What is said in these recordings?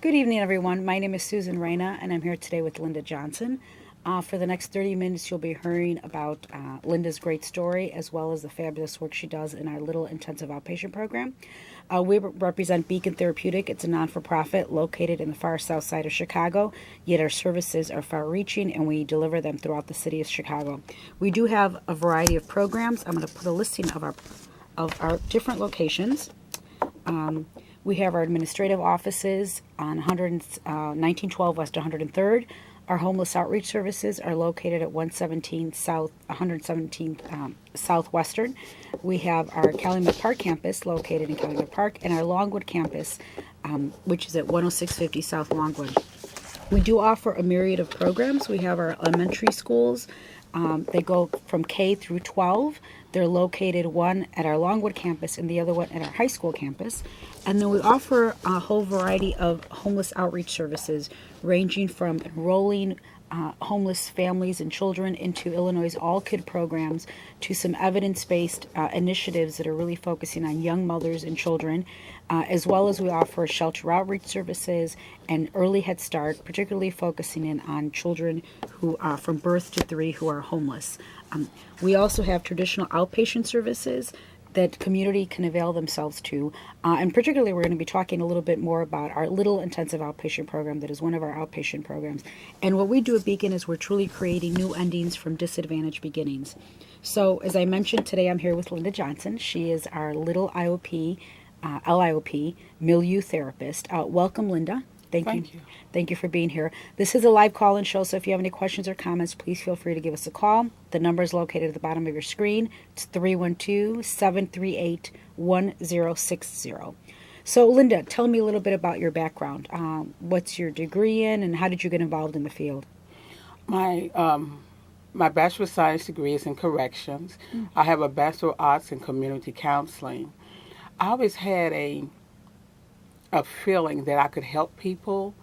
Good evening, everyone. My name is Susan Reyna, and I'm here today with Linda Johnson. For the next 30 minutes, you'll be hearing about Linda's great story as well as the fabulous work she does in our Little Intensive Outpatient Program. We represent Beacon Therapeutic. It's a non-for-profit located in the far south side of Chicago, yet our services are far-reaching and we deliver them throughout the city of Chicago. We do have a variety of programs. I'm going to put a listing of our different locations. We have our administrative offices on 1912 West 103rd. Our homeless outreach services are located at 117 South 117th Southwestern. We have our Calumet Park campus located in Calumet Park, and our Longwood campus, which is at 10650 South Longwood. We do offer a myriad of programs. We have our elementary schools. They go from K through 12. They're located one at our Longwood campus and the other one at our high school campus. And then we offer a whole variety of homeless outreach services, ranging from enrolling homeless families and children into Illinois' all-kid programs to some evidence-based initiatives that are really focusing on young mothers and children, as well as we offer shelter outreach services and early Head Start, particularly focusing in on children who are from birth to 3 who are homeless. We also have traditional outpatient services that community can avail themselves to. And particularly, we're going to be talking a little bit more about our Little Intensive Outpatient Program that is one of our outpatient programs. And what we do at Beacon is we're truly creating new endings from disadvantaged beginnings. So, as I mentioned, today I'm here with Linda Johnson. She is our Little IOP, LIOP, Milieu Therapist. Welcome, Linda. Thank you. Thank you for being here. This is a live call-in show, so if you have any questions or comments, please feel free to give us a call. The number is located at the bottom of your screen. It's 312-738-1060. So, Linda, tell me a little bit about your background. What's your degree in, and how did you get involved in the field? My Bachelor of Science degree is in corrections. I have a Bachelor of Arts in Community Counseling. I always had a feeling that I could help people.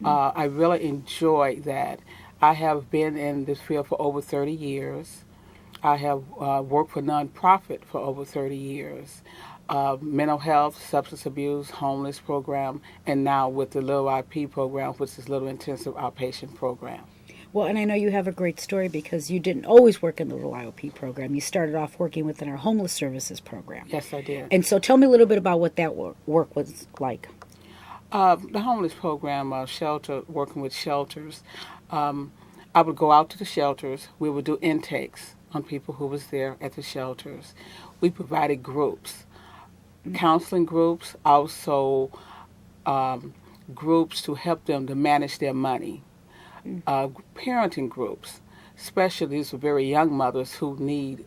I really enjoy that. I have been in this field for over 30 years. I have worked for nonprofit for over 30 years. Mental health, substance abuse, homeless program, and now with the Little IP program, which is Little Intensive Outpatient Program. Well, and I know you have a great story because you didn't always work in the Little IOP program. You started off working within our homeless services program. Yes, I did. And so tell me a little bit about what that work was like. The homeless program, working with shelters, I would go out to the shelters. We would do intakes on people who was there at the shelters. We provided groups, counseling groups, also groups to help them to manage their money. Parenting groups, especially these are very young mothers who need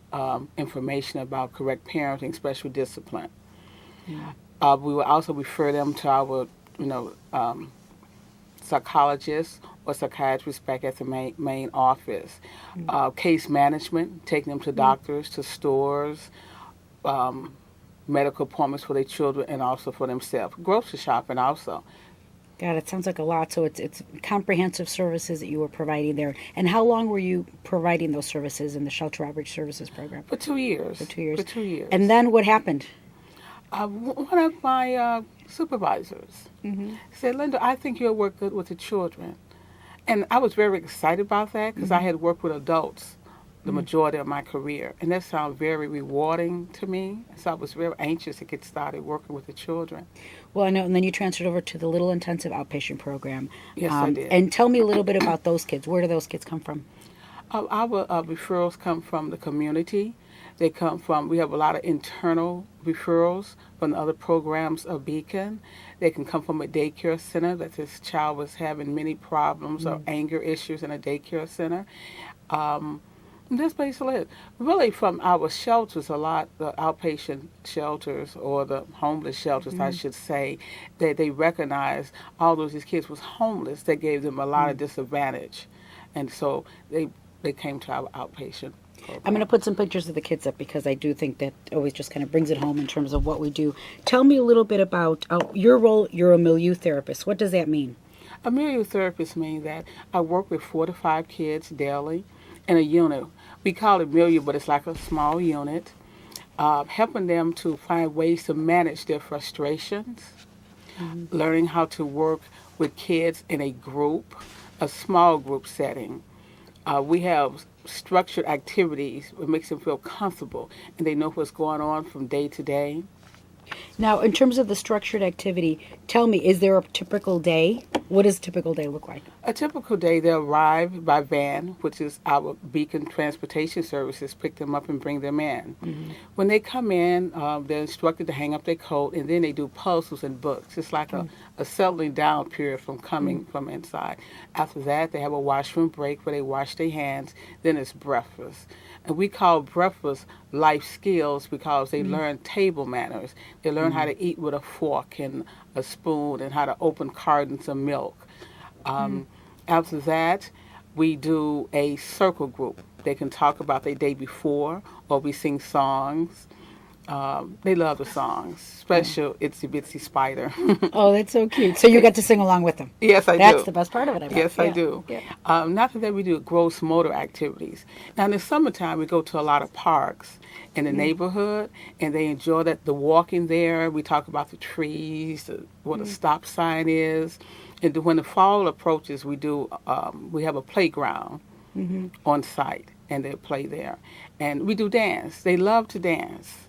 information about correct parenting, special discipline. We will also refer them to our, psychologists or psychiatrists back at the main office. Case management, taking them to doctors, to stores, medical appointments for their children and also for themselves. Grocery shopping also. God, it sounds like a lot. So it's comprehensive services that you were providing there. And how long were you providing those services in the Shelter Outreach Services Program? For 2 years. For 2 years. For 2 years. And then what happened? One of my supervisors said, Linda, I think you'll work good with the children. And I was very excited about that because I had worked with adults the majority of my career. And that sounded very rewarding to me. So I was very anxious to get started working with the children. Well, I know, and then you transferred over to the Little Intensive Outpatient Program. Yes, I did. And tell me a little bit about those kids. Where do those kids come from? Our referrals come from the community. They come from, we have a lot of internal referrals from the other programs of Beacon. They can come from a daycare center that this child was having many problems or anger issues in a daycare center. That's basically it. Really, from our shelters, a lot, the outpatient shelters or the homeless shelters, I should say, they recognize although these kids was homeless, they gave them a lot of disadvantage. And so they came to our outpatient program. I'm going to put some pictures of the kids up because I do think that always just kind of brings it home in terms of what we do. Tell me a little bit about your role. You're a milieu therapist. What does that mean? A milieu therapist means that I work with 4 to 5 kids daily in a unit. We call it milieu, but it's like a small unit, helping them to find ways to manage their frustrations, learning how to work with kids in a group, a small group setting. We have structured activities that makes them feel comfortable and they know what's going on from day to day. Now, in terms of the structured activity, tell me, is there a typical day? What does a typical day look like? A typical day, they arrive by van, which is our Beacon Transportation Services, pick them up and bring them in. When they come in, they're instructed to hang up their coat, and then they do puzzles and books. It's like a settling down period from coming from inside. After that, they have a washroom break where they wash their hands. Then it's breakfast. And we call breakfast life skills because they learn table manners. They learn how to eat with a fork and a spoon and how to open cartons of milk. After that, we do a circle group. They can talk about their day before, or we sing songs. They love the songs, special Itsy Bitsy Spider. Oh, that's so cute. So you get to sing along with them. Yes, I do. That's the best part of it, I bet. Yes, I do. Yeah. Not that we do gross motor activities. Now, in the summertime, we go to a lot of parks in the neighborhood, and they enjoy the walking there. We talk about the trees, what a stop sign is. And when the fall approaches, we have a playground on site, and they play there. And we do dance. They love to dance.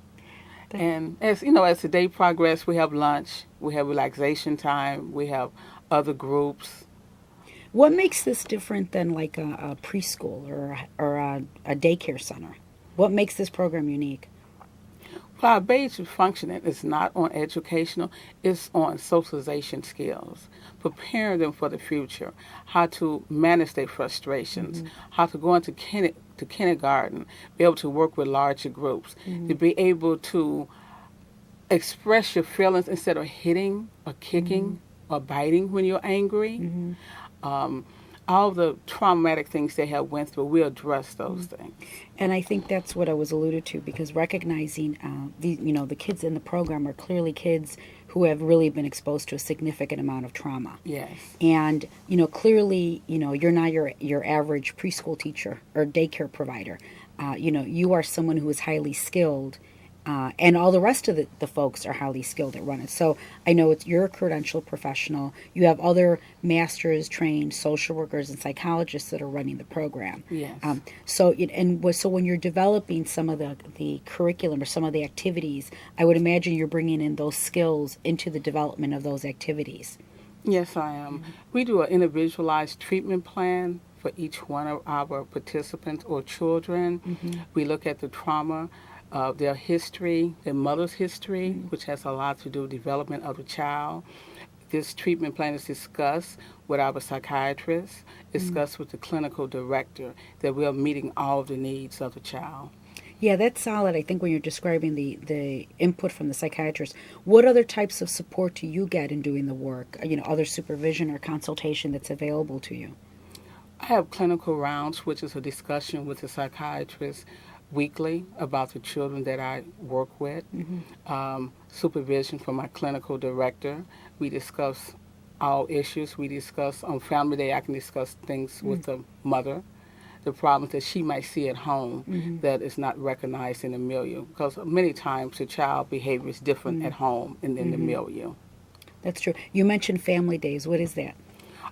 And as the day progresses, we have lunch, we have relaxation time, we have other groups. What makes this different than like a preschool or a daycare center? What makes this program unique? Well, our basic functioning is not on educational, it's on socialization skills, preparing them for the future, how to manage their frustrations, how to go into kindergarten, be able to work with larger groups, to be able to express your feelings instead of hitting or kicking or biting when you're angry. All the traumatic things they have went through, we address those things. And I think that's what I was alluded to, because recognizing the kids in the program are clearly kids who have really been exposed to a significant amount of trauma. Yes. And clearly, you're not your average preschool teacher or daycare provider. You are someone who is highly skilled. And all the rest of the folks are highly skilled at running. So I know you're a credentialed professional. You have other masters trained social workers and psychologists that are running the program. Yes. So when you're developing some of the curriculum or some of the activities, I would imagine you're bringing in those skills into the development of those activities. Yes, I am. We do an individualized treatment plan for each one of our participants or children. We look at the trauma, their history, their mother's history, which has a lot to do with development of the child. This treatment plan is discussed with our psychiatrist, discussed with the clinical director, that we are meeting all the needs of the child. Yeah, that's solid. I think when you're describing the input from the psychiatrist, what other types of support do you get in doing the work? Other supervision or consultation that's available to you? I have clinical rounds, which is a discussion with the psychiatrist weekly about the children that I work with. Supervision from my clinical director. We discuss all issues. We discuss on Family Day, I can discuss things with the mother, the problems that she might see at home that is not recognized in the milieu. Because many times the child behavior is different at home and in the milieu. That's true. You mentioned Family Days. What is that?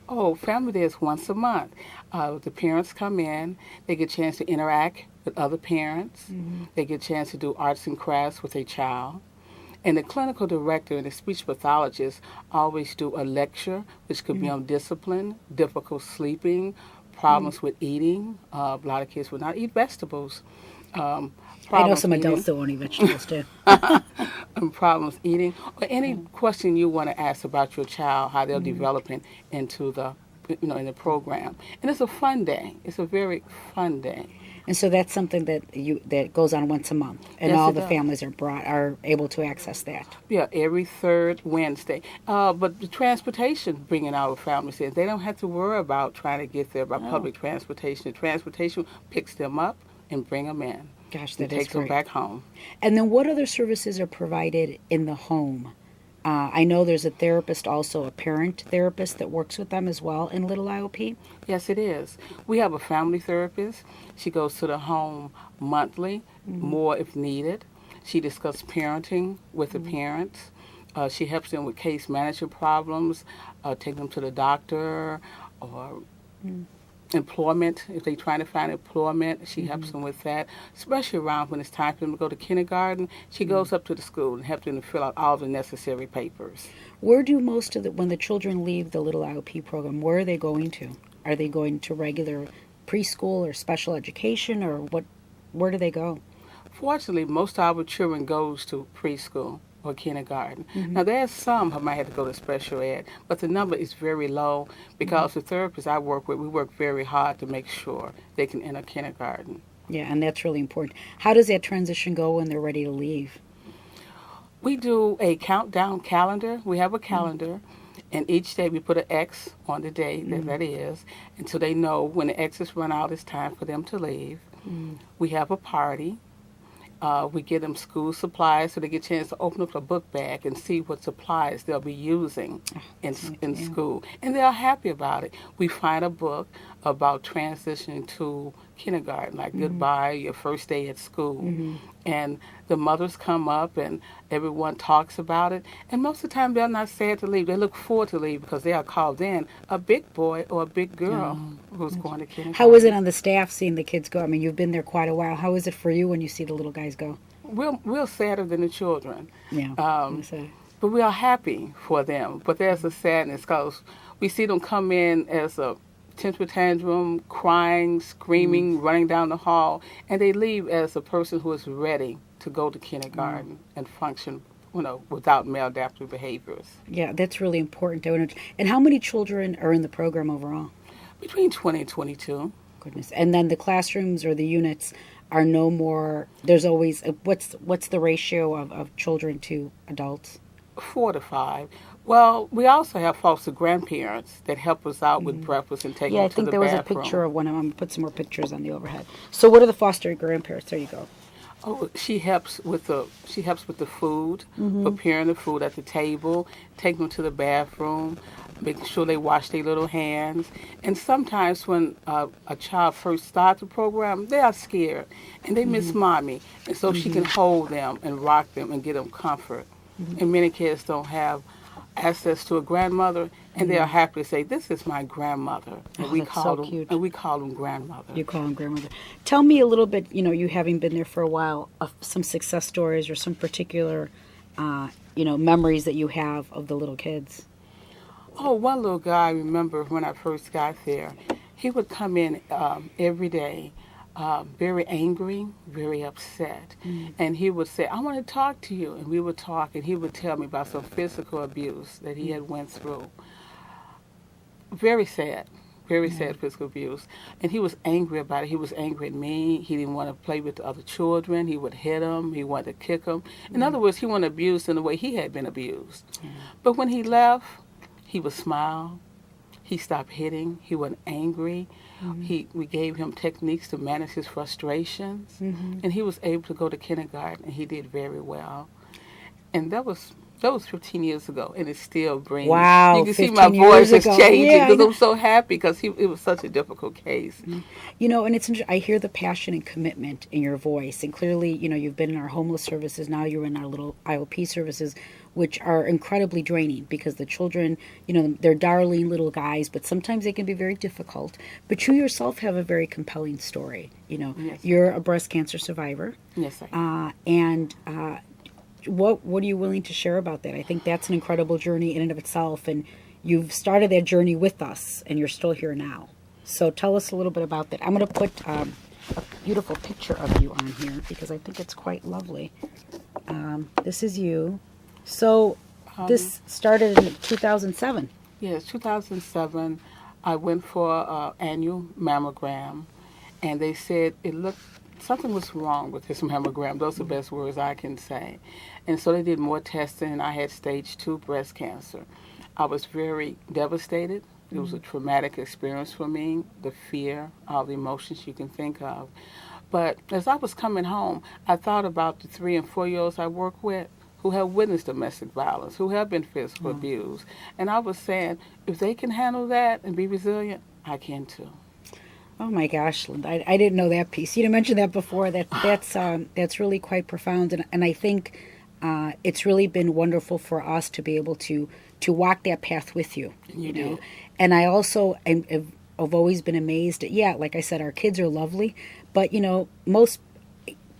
Oh, Family Day is once a month. The parents come in. They get a chance to interact with other parents. They get a chance to do arts and crafts with their child. And the clinical director and the speech pathologist always do a lecture, which could be on discipline, difficult sleeping, problems with eating. A lot of kids will not eat vegetables. I know some adults that won't eat vegetables too. And problems eating, or any question you want to ask about your child, how they're developing into the, in the program. And it's a fun day. It's a very fun day. And so that's something that goes on once a month, and Yes, all it the does. families are able to access that. Yeah, every third Wednesday. But the transportation, bringing our families in, they don't have to worry about trying to get there by public transportation. The transportation picks them up and bring them in. Gosh, And that is takes them great. back home. And then what other services are provided in the home? I know there's a therapist, also a parent therapist that works with them as well in Little IOP. Yes, it is. We have a family therapist. She goes to the home monthly, more if needed. She discusses parenting with the parents. She helps them with case management problems, take them to the doctor, or employment. If they're trying to find employment, she helps them with that, especially around when it's time for them to go to kindergarten. She goes up to the school and helps them to fill out all the necessary papers. Where do most of when the children leave the little IOP program, where are they going to? Are they going to regular preschool or special education, or what? Where do they go? Fortunately, most of our children goes to preschool or kindergarten. Now, there's some who might have to go to special ed, but the number is very low because the therapists I work with, we work very hard to make sure they can enter kindergarten. Yeah, and that's really important. How does that transition go when they're ready to leave? We do a countdown calendar. We have a calendar, and each day we put an X on the day that is, until they know when the X's run out, it's time for them to leave. We have a party. We give them school supplies so they get a chance to open up a book bag and see what supplies they'll be using in school. And they're happy about it. We find a book about transitioning to kindergarten, like Goodbye, Your First Day at School. And the mothers come up and everyone talks about it. And most of the time they're not sad to leave. They look forward to leave because they are called in a big boy or a big girl who's going to kindergarten. How is it on the staff seeing the kids go? I mean, you've been there quite a while. How is it for you when you see the little guys go? We're sadder than the children. Yeah. But we are happy for them. But there's a sadness because we see them come in as a temper tantrum, crying, screaming, running down the hall, and they leave as a person who is ready to go to kindergarten and function, without maladaptive behaviors. Yeah, that's really important. And how many children are in the program overall? Between 20 and 22. Goodness. And then the classrooms or the units are no more, there's always, what's the ratio of children to adults? 4 to 5. Well, we also have foster grandparents that help us out with breakfast and take them to the bathroom. Yeah, I think there was a picture of one of them. I'm going to put some more pictures on the overhead. So what are the foster grandparents? There you go. Oh, she helps with the food, preparing the food at the table, taking them to the bathroom, making sure they wash their little hands. And sometimes when a child first starts the program, they are scared and they miss mommy, and so she can hold them and rock them and give them comfort. And many kids don't have access to a grandmother, and they are happy to say, "This is my grandmother," and we call them cute. and we call them grandmother. You call them grandmother. Tell me a little bit, you having been there for a while, of some success stories or some particular, memories that you have of the little kids. Oh, one little guy I remember when I first got there. He would come in every day, very angry, very upset. And he would say, "I want to talk to you." And we would talk, and he would tell me about some physical abuse that he had went through. Very sad physical abuse. And he was angry about it. He was angry at me. He didn't want to play with the other children. He would hit them. He wanted to kick them. In other words, he wanted abused in the way he had been abused. But when he left, he would smile. He stopped hitting. He wasn't angry. We gave him techniques to manage his frustrations, and he was able to go to kindergarten, and he did very well. And that was 15 years ago, and it still brings. Wow, you can see my voice is changing because I'm so happy because it was such a difficult case. And it's interesting. I hear the passion and commitment in your voice, and clearly, you've been in our homeless services. Now you're in our little IOP services, which are incredibly draining because the children, they're darling little guys, but sometimes they can be very difficult. But you yourself have a very compelling story. Yes. You're a breast cancer survivor. Yes, I am. And what are you willing to share about that? I think that's an incredible journey in and of itself, and you've started that journey with us, and you're still here now. So tell us a little bit about that. I'm going to put a beautiful picture of you on here because I think it's quite lovely. This is you. So this started in 2007. Yes, 2007. I went for an annual mammogram, and they said something was wrong with his mammogram. Those are the best words I can say. And so they did more testing, and I had stage 2 breast cancer. I was very devastated. It was a traumatic experience for me, the fear, all the emotions you can think of. But as I was coming home, I thought about the 3 and 4-year-olds I work with who have witnessed domestic violence, who have been physically abused. And I was saying, if they can handle that and be resilient, I can too. Oh my gosh, Linda, I didn't know that piece. You mentioned that before. That's really quite profound, and I think it's really been wonderful for us to be able to walk that path with you. You know, did. and I also have always been amazed at, yeah, like I said, our kids are lovely, but most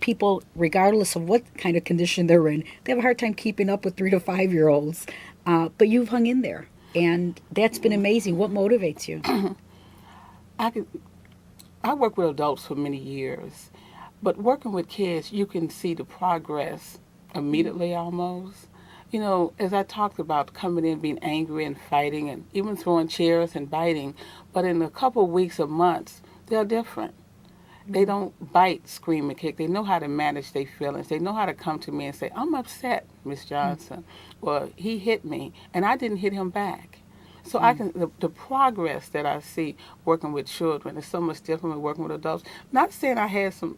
people, regardless of what kind of condition they're in, they have a hard time keeping up with 3 to 5 year olds. But you've hung in there, and that's been amazing. What motivates you? I can. I worked with adults for many years, but working with kids, you can see the progress immediately almost. As I talked about coming in, being angry and fighting and even throwing chairs and biting, but in a couple of weeks or months, they're different. They don't bite, scream, and kick. They know how to manage their feelings. They know how to come to me and say, I'm upset, Miss Johnson, or he hit me, and I didn't hit him back. So the progress that I see working with children is so much different than working with adults. Not saying I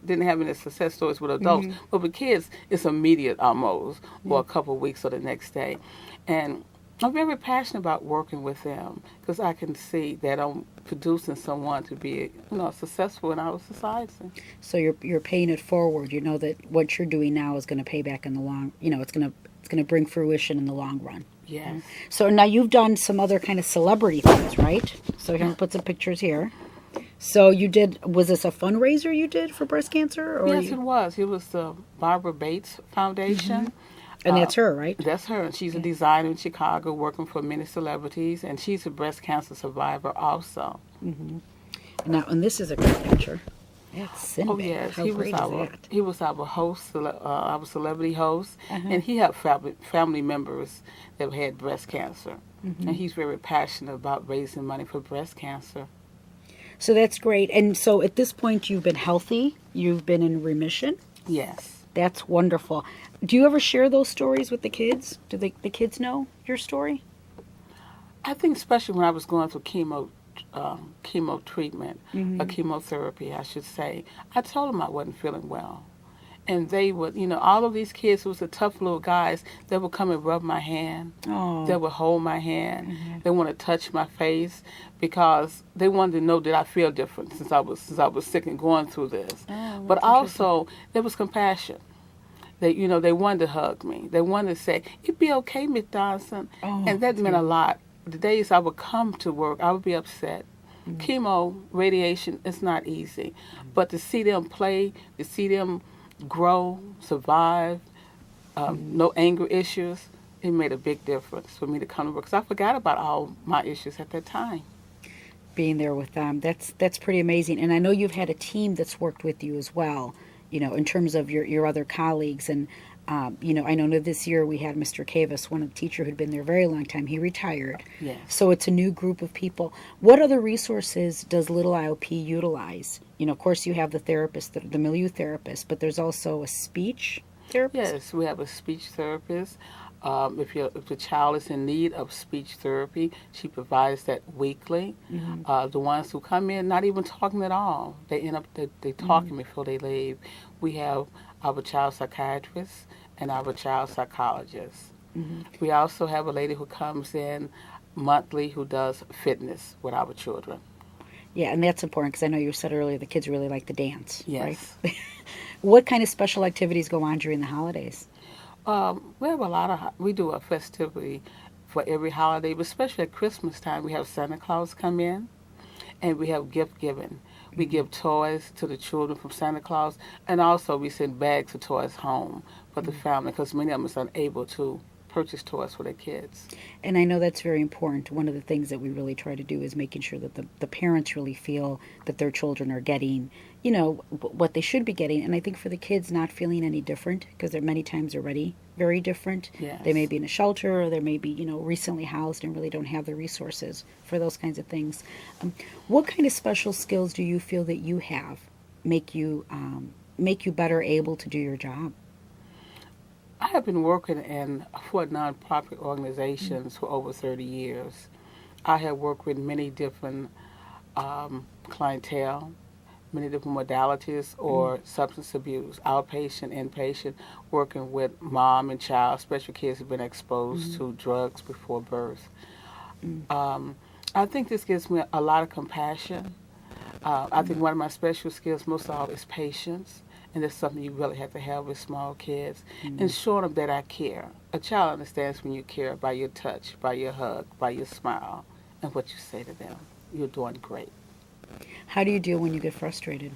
didn't have any success stories with adults, but with kids, it's immediate almost, or a couple of weeks or the next day. And I'm very passionate about working with them because I can see that I'm producing someone to be, successful in our society. So you're paying it forward. You know that what you're doing now is going to pay back in the long. It's going to bring fruition in the long run. Yes. So now you've done some other kind of celebrity things, right? So here, I'll put some pictures here. So was this a fundraiser you did for breast cancer? Or Yes, it was. It was the Barbara Bates Foundation. And that's her, right? That's her. And she's a designer in Chicago working for many celebrities, and she's a breast cancer survivor also. Now, and this is a great picture. That's Sinbad. Oh yes, How great is that? he was our host, our celebrity host, and he helped family members that had breast cancer, and he's very passionate about raising money for breast cancer. So that's great. And so at this point, you've been healthy. You've been in remission. Yes. That's wonderful. Do you ever share those stories with the kids? Do the kids know your story? I think especially when I was going through chemo treatment, chemotherapy, I should say, I told them I wasn't feeling well. And they would, all of these kids was the tough little guys that would come and rub my hand. Oh. They would hold my hand. They want to touch my face because they wanted to know that I feel different since I was sick and going through this. Oh, but also there was compassion. They wanted to hug me. They wanted to say, "You'd be okay, Miss Johnson," and that meant a lot. The days I would come to work, I would be upset. Chemo, radiation, it's not easy. But to see them play, to see them grow, survive, no anger issues, it made a big difference for me to come to work. Because I forgot about all my issues at that time. Being there with them, that's pretty amazing. And I know you've had a team that's worked with you as well, in terms of your other colleagues. And, I know this year we had Mr. Cavus, one teacher who'd been there a very long time. He retired. Yes. So it's a new group of people. What other resources does Little IOP utilize? Of course, you have the therapist, the Milieu Therapist, but there's also a speech therapist? Yes, we have a speech therapist. If the child is in need of speech therapy, she provides that weekly. The ones who come in not even talking at all, they end up they talking before they leave. We have our child psychiatrist and our child psychologist. We also have a lady who comes in monthly who does fitness with our children. Yeah, and that's important because I know you said earlier the kids really like to dance, Yes. right? What kind of special activities go on during the holidays? We have we do a festivity for every holiday, but especially at Christmas time, we have Santa Claus come in, and we have gift giving. We give toys to the children from Santa Claus, and also we send bags of toys home for the family because many of them are unable to purchase toys for their kids. And I know that's very important. One of the things that we really try to do is making sure that the parents really feel that their children are getting, what they should be getting. And I think for the kids not feeling any different, because they're many times already very different. Yes. They may be in a shelter, or they may be, recently housed and really don't have the resources for those kinds of things. What kind of special skills do you feel that you have make you better able to do your job? I have been working for nonprofit organizations for over 30 years. I have worked with many different clientele, many different modalities or substance abuse, outpatient, inpatient, working with mom and child, especially kids who have been exposed to drugs before birth. I think this gives me a lot of compassion. I think one of my special skills most of all is patience and it's something you really have to have with small kids, and showing them that I care. A child understands when you care by your touch, by your hug, by your smile, and what you say to them. You're doing great. How do you deal when you get frustrated?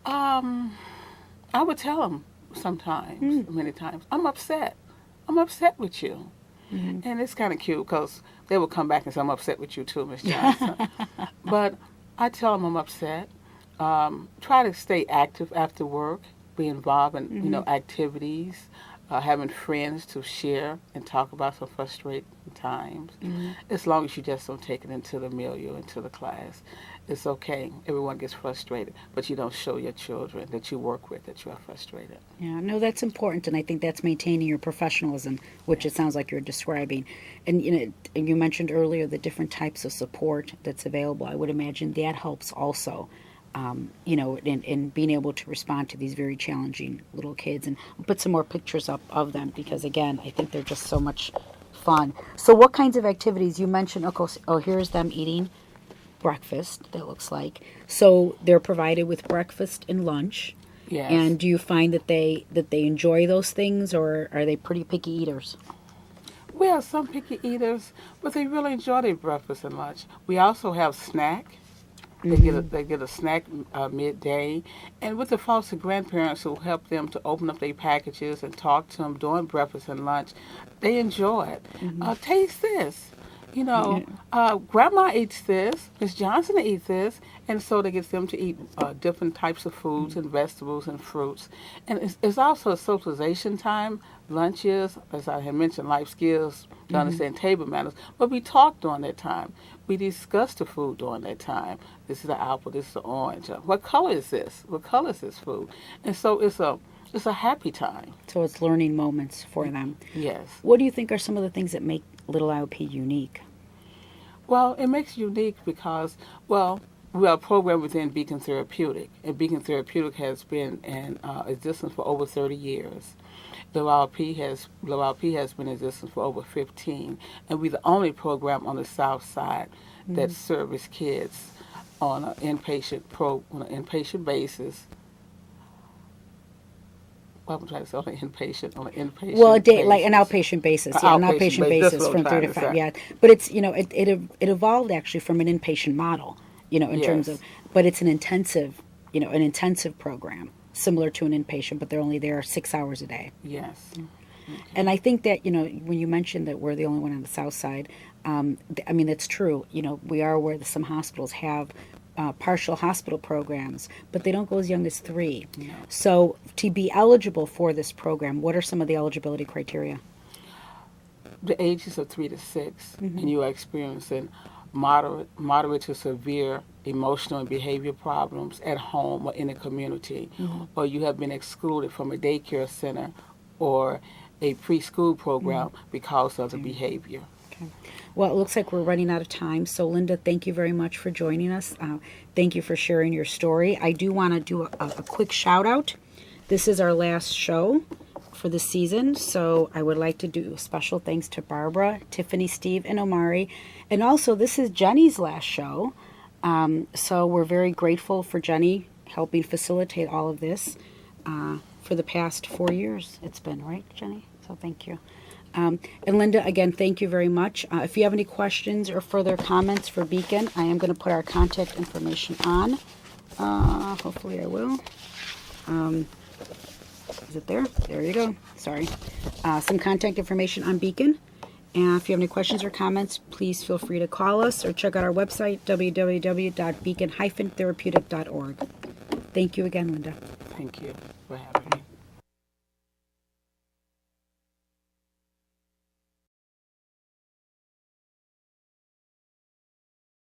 I would tell them sometimes, many times, I'm upset. I'm upset with you. And it's kind of cute because they will come back and say, I'm upset with you too, Miss Johnson. But I tell them I'm upset. Try to stay active after work, be involved in activities, having friends to share and talk about some frustrating times. As long as you just don't take it into the milieu, into the class. It's okay. Everyone gets frustrated, but you don't show your children that you work with that you are frustrated. Yeah, no, that's important, and I think that's maintaining your professionalism, which it sounds like you're describing. And you mentioned earlier the different types of support that's available. I would imagine that helps also. In being able to respond to these very challenging little kids, and I'll put some more pictures up of them because, again, I think they're just so much fun. So what kinds of activities? You mentioned, here's them eating breakfast, that looks like. So they're provided with breakfast and lunch. Yes. And do you find that they enjoy those things, or are they pretty picky eaters? Well, some picky eaters, but they really enjoy their breakfast and lunch. We also have snack. They get a snack midday, and with the foster grandparents who help them to open up their packages and talk to them during breakfast and lunch, they enjoy it. Taste this. Grandma eats this, Miss Johnson eats this, and so they get them to eat different types of foods and vegetables and fruits. And it's also a socialization time. Lunch is, as I had mentioned, life skills to understand table manners, but we talk during that time. We discuss the food during that time. This is the apple, this is the orange. What color is this? What color is this food? And so it's a happy time. So it's learning moments for them. Yes. What do you think are some of the things that make Little IOP unique? Well, it makes it unique because, we are a program within Beacon Therapeutic, and Beacon Therapeutic has been in existence for over 30 years. LIOP has been in existence for over 15, and we're the only program on the South Side that service kids on an inpatient basis. I'm trying to say on an inpatient. Well, a day, basis. like an outpatient basis, an outpatient basis from 3 to 5, yeah. But it's it evolved actually from an inpatient model, in terms of, but it's an intensive program similar to an inpatient, but they're only there 6 hours a day. Yes. Okay. And I think that when you mentioned that we're the only one on the South Side, that's true. We are aware that some hospitals have partial hospital programs, but they don't go as young as 3. No. So to be eligible for this program, what are some of the eligibility criteria? The ages of 3 to 6, and you are experiencing moderate to severe emotional and behavior problems at home or in the community, or you have been excluded from a daycare center or a preschool program because of the behavior. Okay. Well, it looks like we're running out of time. So, Linda, thank you very much for joining us. Thank you for sharing your story. I do want to do a quick shout out. This is our last show for the season, so I would like to do special thanks to Barbara, Tiffany, Steve, and Omari. And also, this is Jenny's last show. So we're very grateful for Jenny helping facilitate all of this for the past 4 years. It's been, right, Jenny? So thank you. And Linda, again, thank you very much. If you have any questions or further comments for Beacon, I am going to put our contact information on. Hopefully I will. Is it there? There you go. Sorry. Some contact information on Beacon. And if you have any questions or comments, please feel free to call us or check out our website, www.beacon-therapeutic.org. Thank you again, Linda. Thank you for having me.